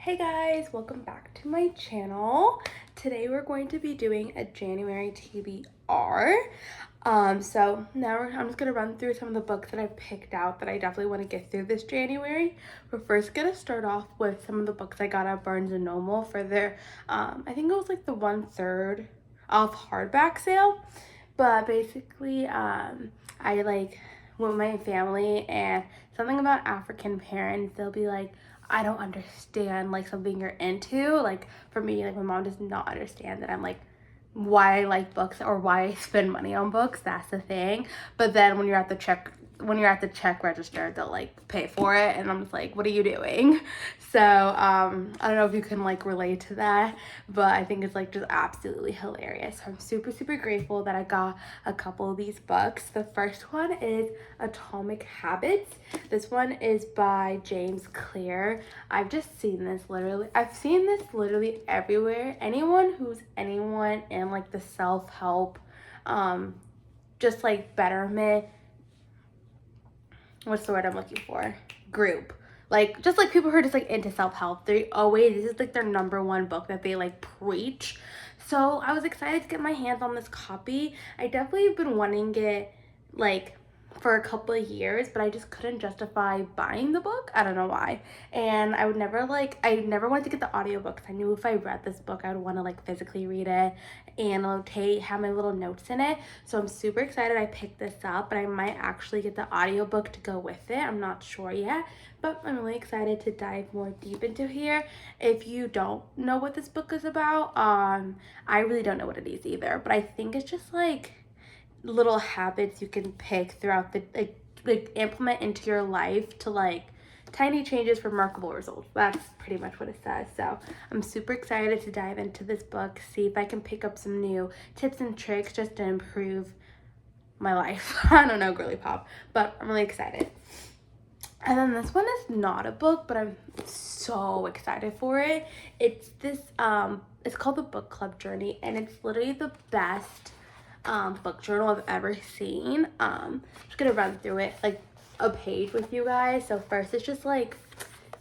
Hey guys, welcome back to my channel. Today we're going to be doing a January TBR. So now I'm just gonna run through some of the books that I picked out that I definitely want to get through this January. We're first gonna start off with some of the books I got at Barnes and Noble for their, I think it was like the 1/3 off hardback sale. But basically, I like went with my family, and something about African parents, they'll be like, I don't understand like something you're into. Like for me, like my mom does not understand that I'm like why I like books or why I spend money on books. That's the thing. But then when you're at the check register, they'll like pay for it, and I'm just like, what are you doing? So I don't know if you can like relate to that, but I think it's like just absolutely hilarious. So I'm super grateful that I got a couple of these books. The first one is Atomic Habits. This one is by James Clear. I've seen this literally everywhere. Anyone in like the self-help, just like betterment, what's the word I'm looking for? Group. Like, just like people who are just like into self-help. This is like their number one book that they like preach. So I was excited to get my hands on this copy. I definitely have been wanting it like for a couple of years, but I just couldn't justify buying the book. I don't know why. And I never wanted to get the audiobook because I knew if I read this book, I would want to like physically read it and have my little notes in it. So I'm super excited I picked this up, but I might actually get the audiobook to go with it. I'm not sure yet, but I'm really excited to dive more deep into here. If you don't know what this book is about, I really don't know what it is either, but I think it's just like little habits you can pick throughout the like implement into your life to like tiny changes for remarkable results. That's pretty much what it says. So I'm super excited to dive into this book, see if I can pick up some new tips and tricks just to improve my life. I don't know, girly pop, but I'm really excited. And then this one is not a book, but I'm so excited for it. It's called the Book Club Journey, and it's literally the best book journal I've ever seen. Just gonna run through it like a page with you guys. So first, it's just like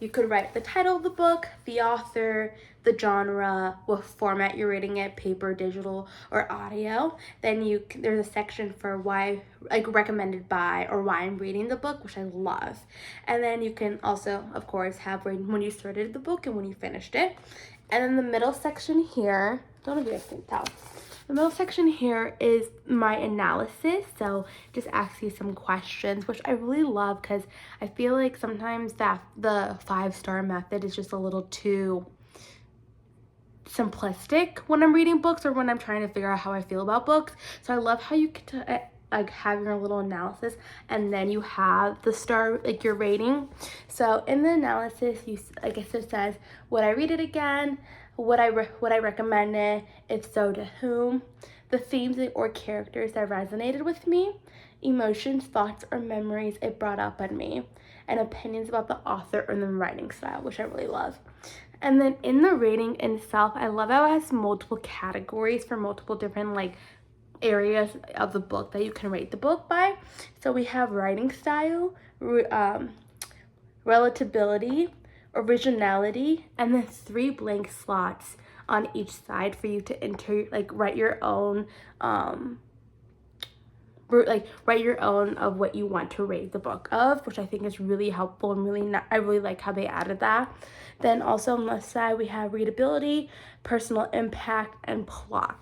you could write the title of the book, the author, the genre, what format you're reading it, paper, digital, or audio. Then there's a section for why, like recommended by, or why I'm reading the book, which I love. And then you can also, of course, have when you started the book and when you finished it. And then the middle section here, don't know if you guys can tell. The middle section here is my analysis, so just ask you some questions, which I really love because I feel like sometimes that the 5-star method is just a little too simplistic when I'm reading books or when I'm trying to figure out how I feel about books. So I love how you get to like have your little analysis and then you have the star, like your rating. So in the analysis, I guess it says, would I read it again? Would I recommend it? If so, to whom? The themes or characters that resonated with me, emotions, thoughts, or memories it brought up in me, and opinions about the author or the writing style, which I really love. And then in the rating itself, I love how it has multiple categories for multiple different like areas of the book that you can rate the book by. So we have writing style, relatability, originality, and then 3 blank slots on each side for you to enter, like write your own of what you want to rate the book of, which I think is really helpful and I really like how they added that. Then also on the side we have readability, personal impact, and plot.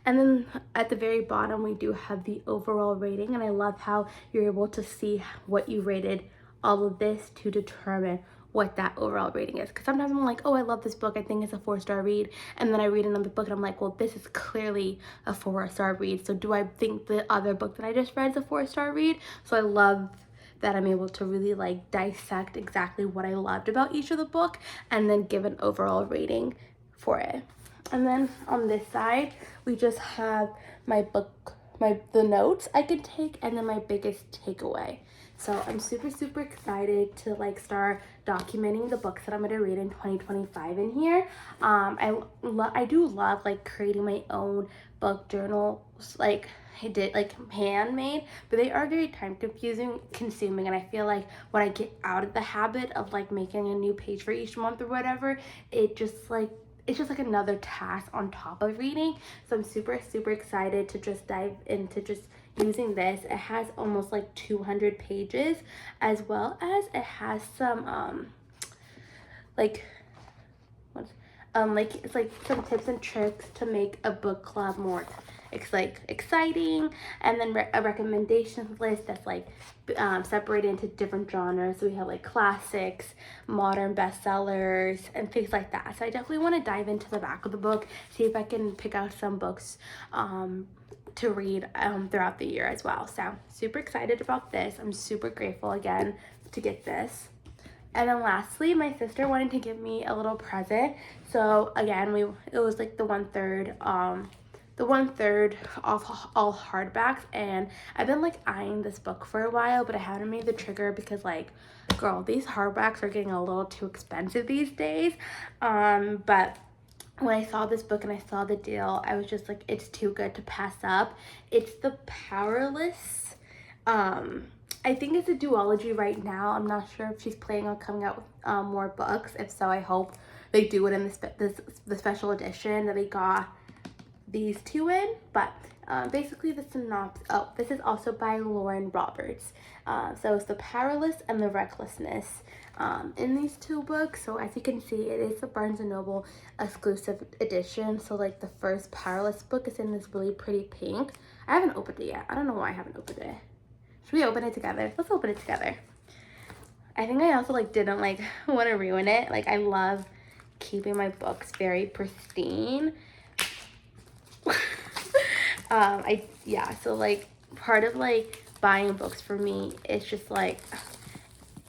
And then at the very bottom we do have the overall rating, and I love how you're able to see what you rated all of this to determine what that overall rating is. Because sometimes I'm like, oh, I love this book, I think it's a 4-star read, and then I read another book and I'm like, well, this is clearly a 4-star read, so do I think the other book that I just read is a 4-star read? So I love that I'm able to really like dissect exactly what I loved about each of the book and then give an overall rating for it. And then on this side we just have the notes I could take, and then my biggest takeaway. So I'm super excited to like start documenting the books that I'm going to read in 2025 in here. I do love like creating my own book journals like like handmade, but they are very time consuming, and I feel like when I get out of the habit of like making a new page for each month or whatever, it's just like another task on top of reading. So I'm super excited to just dive into just using this. It has almost like 200 pages, as well as it has some like it's like some tips and tricks to make a book club more exciting, and then a recommendations list that's like separated into different genres. So we have like classics, modern bestsellers, and things like that. So I definitely want to dive into the back of the book, see if I can pick out some books to read throughout the year as well. So super excited about this. I'm super grateful again to get this. And then lastly, my sister wanted to give me a little present. So again, it was like the 1/3 off all hardbacks, and I've been like eyeing this book for a while, but I haven't made the trigger because like, girl, these hardbacks are getting a little too expensive these days. But when I saw this book and I saw the deal, I was just like, it's too good to pass up. It's The Powerless. I think it's a duology right now. I'm not sure if she's planning on coming out with more books. If so, I hope they do it in the special edition that they got these two in. But basically the synopsis, this is also by Lauren Roberts. So it's The Powerless and The Recklessness in these two books. So as you can see, it is a Barnes & Noble exclusive edition. So like the first Powerless book is in this really pretty pink. I haven't opened it yet. I don't know why I haven't opened it. Should we open it together? Let's open it together. I think I also like didn't like want to ruin it. Like I love keeping my books very pristine. So like part of like buying books for me is just like,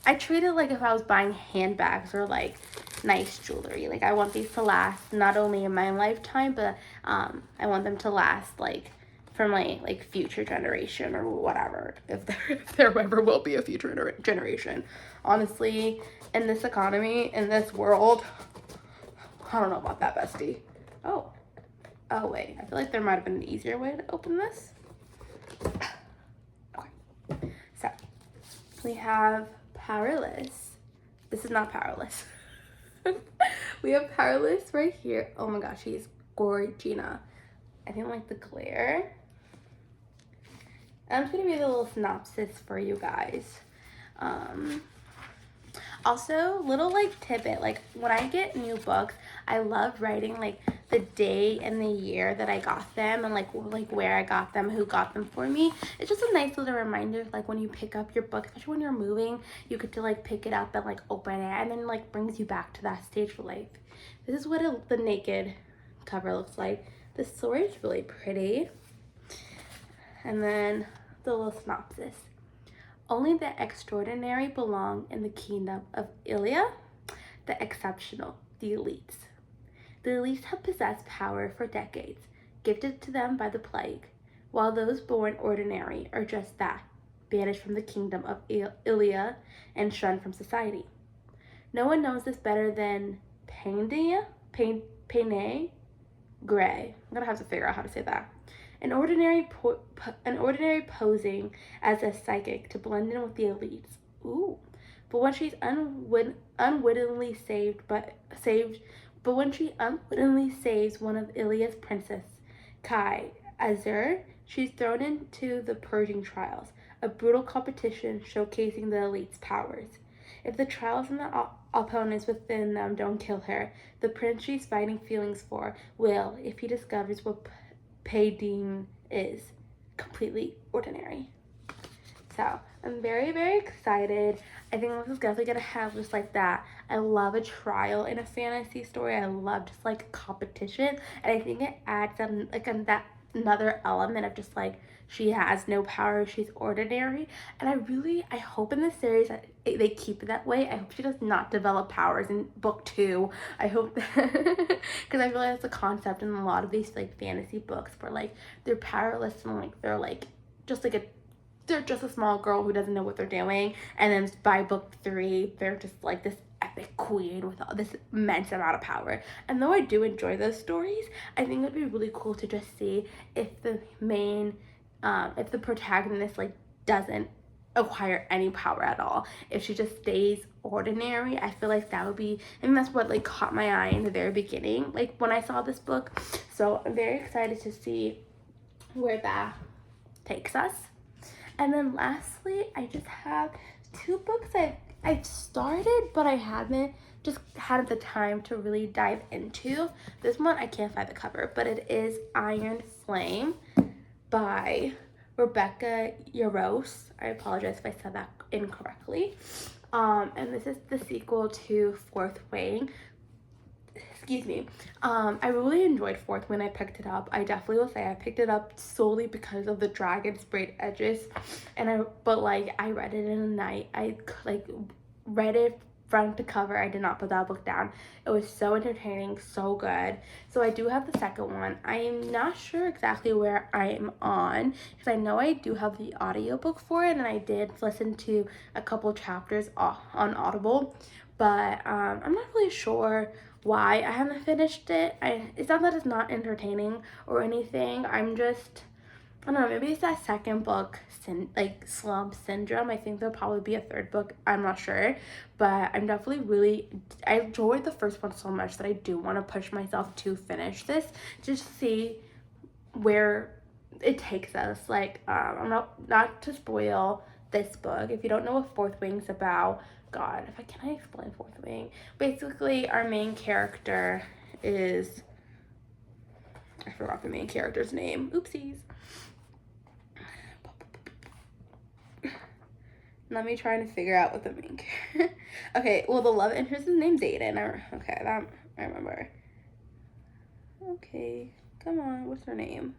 I treat it like if I was buying handbags or like nice jewelry. Like I want these to last not only in my lifetime, but I want them to last like for my like future generation or whatever, if there ever will be a future generation. Honestly, in this economy, in this world, I don't know about that, bestie. Oh wait, I feel like there might have been an easier way to open this. Okay, so we have Powerless. This is not Powerless. We have Powerless right here. Oh my gosh, she's gorgina. I didn't like the glare. I'm just gonna read a little synopsis for you guys. Also, little like tidbit, like when I get new books, I love writing like the day and the year that I got them, and like where I got them, who got them for me. It's just a nice little reminder, like when you pick up your book, especially when you're moving, you get to like pick it up and like open it, and then like brings you back to that stage of life. This is what the naked cover looks like. The story is really pretty. And then the little synopsis. Only the extraordinary belong in the kingdom of Ilya, the exceptional, the elites. The elites have possessed power for decades, gifted to them by the plague, while those born ordinary are just that, banished from the kingdom of Ilya and shunned from society. No one knows this better than Payne Gray. I'm gonna have to figure out how to say that. An ordinary posing as a psychic to blend in with the elites. Ooh. But when she's unwittingly saves one of Ilya's princess, Kai Azur, she's thrown into the purging trials, a brutal competition showcasing the elite's powers. If the trials and the opponents within them don't kill her, the prince she's fighting feelings for will, if he discovers what Payne is, completely ordinary. So I'm very excited. I think this is definitely gonna have just like that. I love a trial in a fantasy story. I love just like a competition, and I think it adds that another element of just like, she has no power, she's ordinary. And I hope in this series that they keep it that way. I hope she does not develop powers in book 2. I hope that, because I feel like that's a concept in a lot of these like fantasy books where like they're powerless and like they're like just like they're just a small girl who doesn't know what they're doing, and then by book 3 they're just like this epic queen with all this immense amount of power. And though I do enjoy those stories, I think it would be really cool to just see if the main if the protagonist like doesn't acquire any power at all. If she just stays ordinary, I feel like that would be, I think that's what like caught my eye in the very beginning, like when I saw this book. So I'm very excited to see where that takes us. And then lastly, I just have two books I've started, but I haven't just had the time to really dive into. This one I can't find the cover, but it is Iron Flame by Rebecca Yarros. I apologize if I said that incorrectly. And this is the sequel to Fourth Wing. Excuse me. I really enjoyed Fourth when I picked it up. I definitely will say I picked it up solely because of the dragon sprayed edges, and I read it in a night. I like read it front to cover. I did not put that book down. It was so entertaining, so good. So I do have the second one. I am not sure exactly where I am on, because I know I do have the audiobook for it, and I did listen to a couple chapters on Audible, but I'm not really sure why I haven't finished it. It's not that it's not entertaining or anything. I don't know, maybe it's that second book, slump syndrome. I think there'll probably be a third book. I'm not sure. But I'm definitely I enjoyed the first one so much that I do want to push myself to finish this, just to see where it takes us. Like, I'm not to spoil this book. If you don't know what Fourth Wing's about, God, can I explain Fourth Wing? Basically, our main character is, I forgot the main character's name. Oopsies. Let me try to figure out what the main character. Okay, well, the love interest is named Aiden. Okay, that I remember. Okay, come on, what's her name?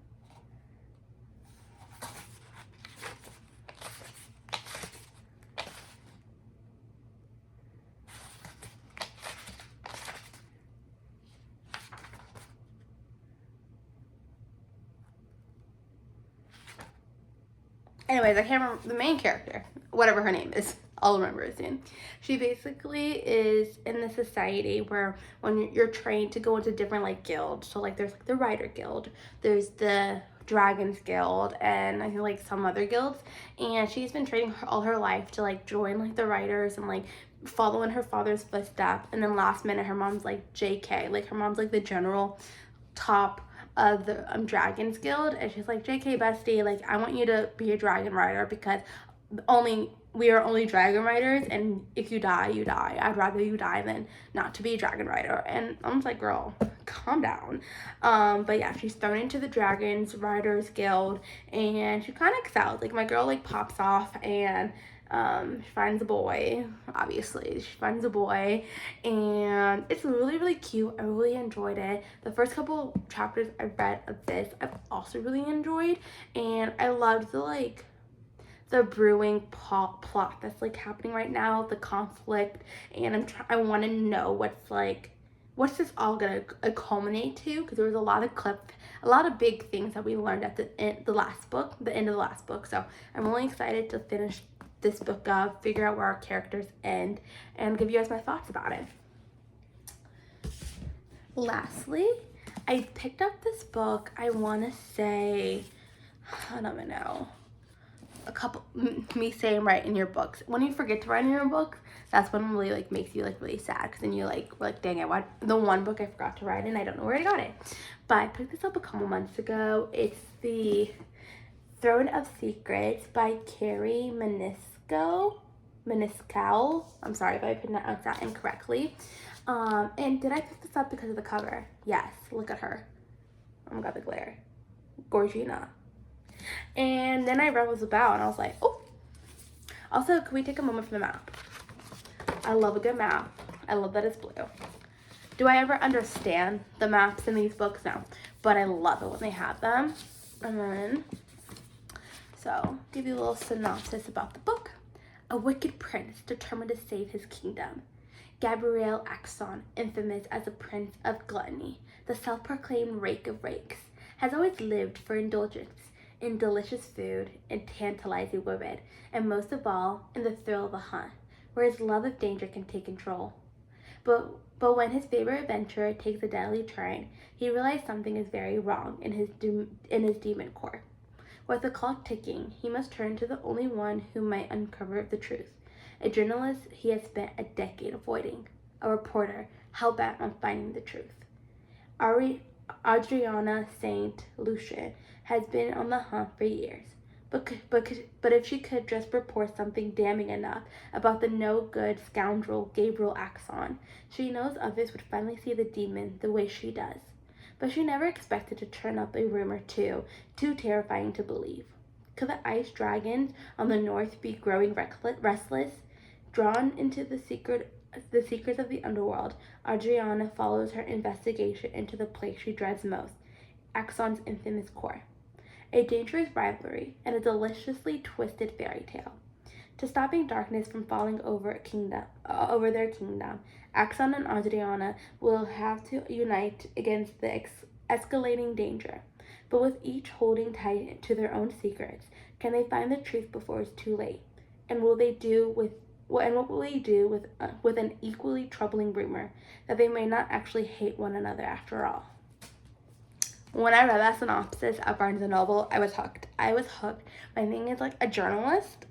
Anyways, I can't remember the main character, whatever her name is. I'll remember it soon. She basically is in the society where when you're trained to go into different like guilds. So like there's like the Rider Guild, there's the Dragons Guild, and I think like some other guilds. And she's been training all her life to like join like the Riders and like follow in her father's footsteps. And then last minute her mom's like JK, like her mom's like the general top of the Dragons Guild, and she's like, JK bestie, like I want you to be a dragon rider, because we are only dragon riders, and if you die, you die. I'd rather you die than not to be a dragon rider. And I'm just like, girl, calm down. But yeah, she's thrown into the Dragons Riders Guild, and she kind of excels. Like my girl like pops off, and she finds a boy. Obviously she finds a boy, and it's really, really cute. I really enjoyed it. The first couple chapters I read of this I've also really enjoyed, and I loved the brewing plot that's like happening right now, the conflict, and I want to know what's this all gonna culminate to, because there was a lot of big things that we learned at the end of the last book. So I'm really excited to finish this book up, figure out where our characters end, and give you guys my thoughts about it. Lastly, I picked up this book, I want to say, I don't even know, me saying write in your books. When you forget to write in your books, that's when it really like makes you like really sad, because then you like dang it, what the one book I forgot to write in, I don't know where I got it. But I picked this up a couple months ago. It's the Throne of Secrets by Carrie Maniscal. I'm sorry if I pronounced that incorrectly. And did I pick this up because of the cover? Yes, look at her. Oh my god, the glare. Gorgina. And then I read what it was about, and I was like, oh. Also, can we take a moment for the map? I love a good map. I love that it's blue. Do I ever understand the maps in these books? No. But I love it when they have them. And then, so, give you a little synopsis about the book. A wicked prince determined to save his kingdom. Gabriel Axon, infamous as a prince of gluttony, the self-proclaimed rake of rakes, has always lived for indulgence in delicious food and tantalizing women, and most of all, in the thrill of a hunt, where his love of danger can take control. But when his favorite adventure takes a deadly turn, he realizes something is very wrong in his demon core. With the clock ticking, he must turn to the only one who might uncover the truth. A journalist he has spent a decade avoiding. A reporter hell-bent on finding the truth. Adriana St. Lucia has been on the hunt for years. But if she could just report something damning enough about the no-good scoundrel Gabriel Axon, she knows others would finally see the demon the way she does. But she never expected to turn up a rumor too terrifying to believe. Could the ice dragons on the north be growing restless? Drawn into the secrets of the underworld, Adriana follows her investigation into the place she dreads most, Axon's infamous core. A dangerous rivalry and a deliciously twisted fairy tale. To stopping darkness from falling over their kingdom, Axon and Adriana will have to unite against the escalating danger. But with each holding tight to their own secrets, can they find the truth before it's too late? And what will they do with an equally troubling rumor that they may not actually hate one another after all? When I read that synopsis at Barnes & Noble, I was hooked. My thing is, like, a journalist,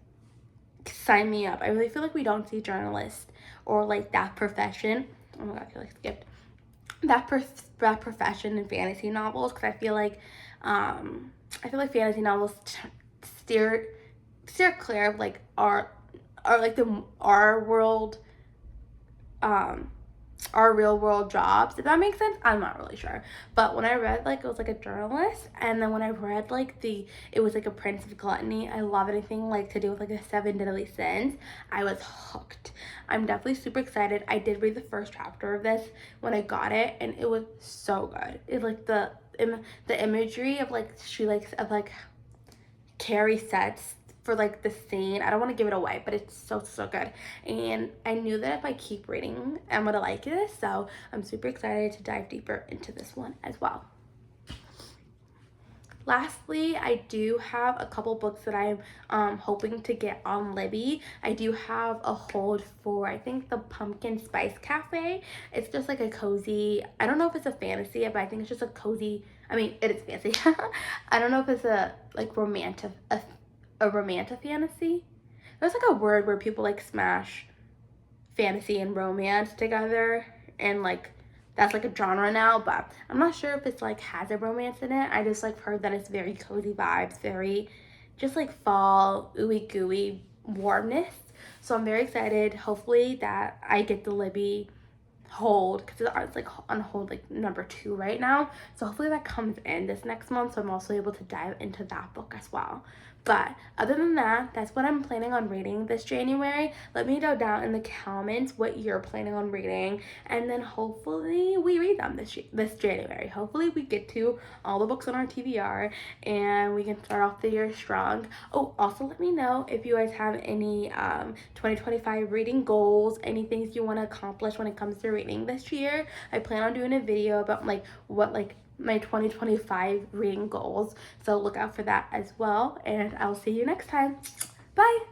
sign me up. I really feel like we don't see journalists or, like, that profession. Oh my god, I feel like I skipped. That profession in fantasy novels, because I feel like fantasy novels steer clear of, like, our world, our real world jobs. If that makes sense, I'm not really sure. But when I read, like, it was like a journalist, and then when I read, like, it was like a Prince of Gluttony. I love anything like to do with, like, the 7 deadly sins. I was hooked. I'm definitely super excited. I did read the first chapter of this when I got it, and it was so good. It, like, the imagery of, like, Carrie sets for, like, the scene. I don't want to give it away, but it's so good. And I knew that if I keep reading, I'm going to like this. So I'm super excited to dive deeper into this one as well. Lastly, I do have a couple books that I'm hoping to get on Libby. I do have a hold for, I think, the Pumpkin Spice Cafe. It's just like a cozy, I don't know if it's a fantasy, but I think it's just a cozy, I mean, it is fancy. I don't know if it's a, like, romantic fantasy. There's, like, a word where people, like, smash fantasy and romance together, and, like, that's, like, a genre now, but I'm not sure if it's, like, has a romance in it. I just, like, heard that it's very cozy vibes, very just, like, fall, ooey gooey warmness. So I'm very excited. Hopefully that I get the Libby hold, because it's, like, on hold, like, number 2 right now. So hopefully that comes in this next month, so I'm also able to dive into that book as well. But other than that, that's what I'm planning on reading this January. Let me know down in the comments what you're planning on reading, and then hopefully we read them this January. Hopefully we get to all the books on our TBR and we can start off the year strong. Oh, also let me know if you guys have any 2025 reading goals, any things you want to accomplish when it comes to reading this year. I plan on doing a video about, like, what, like, my 2025 reading goals, so look out for that as well, and I'll see you next time. Bye.